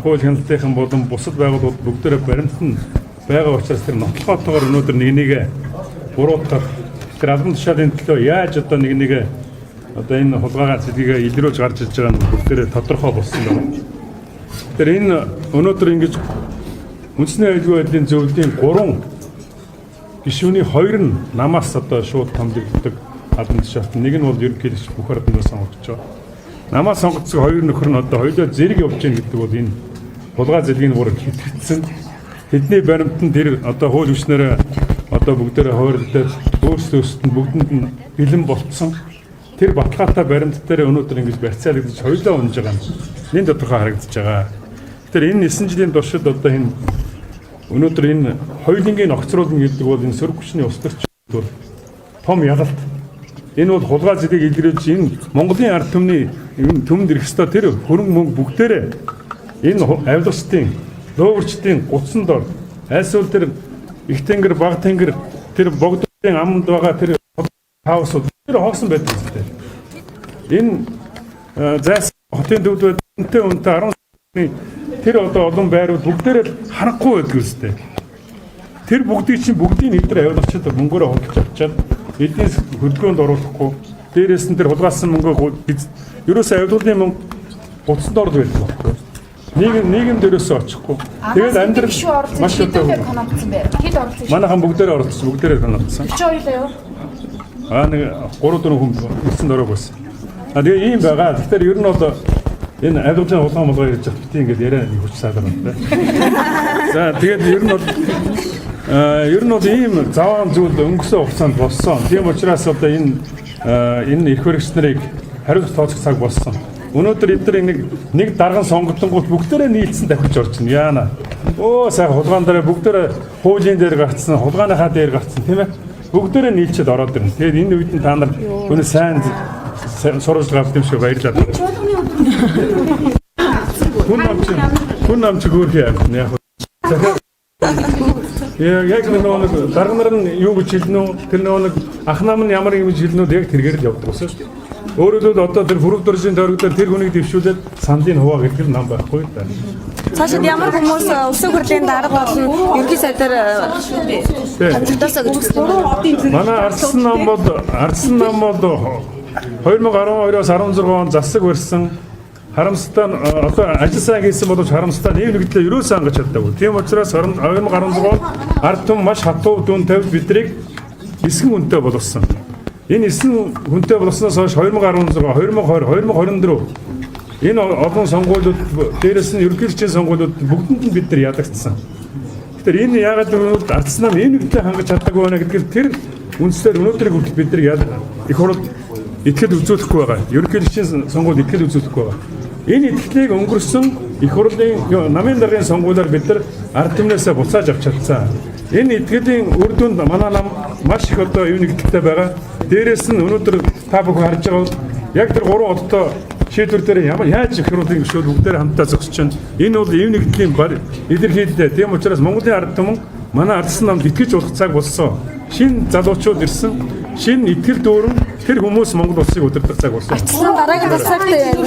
Хууль хяналтынхан болон бусад байгууллагууд бүгдээрээ баримтан байгаа учраас тэр нотлохоотойгоор өнөөдөр нэг буруутгах тэр албан тушаалын төлөө яаж одоо нэг одоо энэ хулгайгаа цэдгээ илрүүлж гарч иж байгаа нь бүгдээрээ тодорхой болсон байна. Тэр энэ өнөөдөр ингэж үндэсний аюулгүй байдлын зөвлөлийн 3 гишүүний 2 нь намаас одоо шууд томилогддог албан тушаалт. Нэг нь бол ерөнхийлөгч бүх ордоноос сонгогдож байгаа. Намаас сонгогдсон 2 нөхөр нь одоо хоёулаа зэрэг явж гин гэдэг бол энэ хулгай зэргийн гурав хэтгцсэн. Тэдний баримтанд тэр одоо хууль хүчнээр одоо бүгдээрээ хойрлолтой өөрсдөөсд нь бүгдэнд нь бэлэн болцсон. Тэр баталгаатай баримт дээр өнөөдөр ингэж барьцаалагдаж хоёулаа унж байгаа нь энэ тодорхой харагдаж байгаа. Тэгэхээр энэ 9 жилийн туршид одоо энэ өнөөдөр энэ хоёулынгийн огцруулна гэдэг бол энэ сөрөг хүчний устгагч бол том ялалт. Энэ бол хулгай зэргийг илрүүлж энэ Монголын ард түмний төмөнд ирэх ёстой тэр хөрөнгө мөнгө бүгдээрээ энэ авилгачдын, луурчдын гутсан дор альсвал тэр их тэнгэр, баг тэнгэр тэр богдын аманд байгаа тэр хаусууд тэр хоосон байдаг гэдэг. Энэ зайс хотын төвд үнэтэй 10 тэр одоо олон байрууд бүгдээрээ харахгүй байдаг үстэй. Тэр бүгдийг чинь бүгдийг нэг дээр авилгачд мөнгөөрөө худалдаж авчаад эднээс хөдөлгөөнд оруулахгүй дээрээс нь тэр хулгайлсан мөнгөө ерөөсөө авилгын мөнгө гутсан дор байдаг байхгүй. Нийгэм дээрээс очихгүй. Тэгээд амьдрал маш өдөө коногдсон байна. Хэд оролцсон? Манайхан бүгдээрээ оролцсон, бүгдээрээ коногдсон. 42 лээ юу? Нэг 3-4 хүн ирсэн дөрөв байсан. Тэгээ ийм байгаа. Тэгэхээр ер нь бол энэ авилгын хулгай молгой ярьж байгаа бити ингээд яриа хүч саалгана тэ. За тэгээд ер нь бол ийм заваан зүйл өнгөрсөн хугацаанд болсон. Тийм учраас одоо энэ эрх баригч нарыг хариуцлага тооцох цаг болсон. Өнөөдөр эдгээр нэг дарган сонгогдсонгууд бүгдээрээ нийлсэн давхиж орж байна. Яана. Сайхан хулгаан дээр бүгдээрээ хуулийн дээр гарцсан, хулгааныхаа дээр гарцсан тийм ээ. Бүгдээрээ нийлчихэд ороод ирнэ. Тэгээд энэ үед нь та нар өнөө сайн сурвалж гаргав юм шиг баярлалаа. Хүн намч гөрхий яг. Яг нэг дарга нар нь юу гэж хэлнэ үү? Тэр нэг ах нам нь ямар юм хэлнэ үү? Яг тэргээр л явдаг гэсэн шүү дээ. Өөрөлд одоо тэр хүрэг дөржийн тойрогдол тэр хүнийг дэвшүүлээд сандлын хуваа гэдэг нь нам байхгүй да. Цаашид ямар хүмүүс улсын хурлын дарга болон ерөнхий сайдаар хамтдасаа гэж хүссэн. Манай ардсан нам бол 2012-оос 16 он засаг барьсан харамстай одоо ажил сайн хийсэн боловч харамстай нэг нэгдлээ ерөөсөө ангаж чаддаггүй. Тийм учраас 2016 он ард түмэн маш хатуу дүн тавьж бидрийг эсгэн үнэтэй болгосон. Энэ эсгэн хүнтэй болсноос хойш 2016, 2020, 2024 энэ олон сонгуулиуд дээрээс нь ерөнхийлөгчийн сонгуулиуд бүгдэнд нь бид нар ядагдсан. Тэгэхээр энэ яагаад гэвэл ардсан нам энэ нэгтэй хангаж чаддаггүй байна гэдгээр тэр үндслээр өнөөдрийг хүртэл бид нар их хурд итгэл үзүүлэхгүй байгаа. Ерөнхийлөгчийн сонгуульд итгэл үзүүлэхгүй байгаа. Энэ итгэлийг өнгөрсөн их хурлын намын даргын сонгуулиар бид нар ард түмнээсээ буцааж авч чадсан. Энэ итгэлийн үр дүнд манай нам маш их одоо юу нэгдэлтэй байгаа. Дээрээс нь өнөөдөр та бүхэн харж байгаа яг тэр 3 одтой шийдвэр дээр яаж их хурлын гишүүд бүгдээр хамтдаа зогсож байна. Энэ бол ийм нэгдлийн илэрхийлэл. Тийм учраас Монголын ард түмэн манай ардсан намд итгэж болох цаг болсон. Шинэ залуучууд ирсэн. Шинэ итгэл дүүрэн тэр хүмүүс Монгол улсыг удирдах цаг болсон. Дараагийн цагт нэг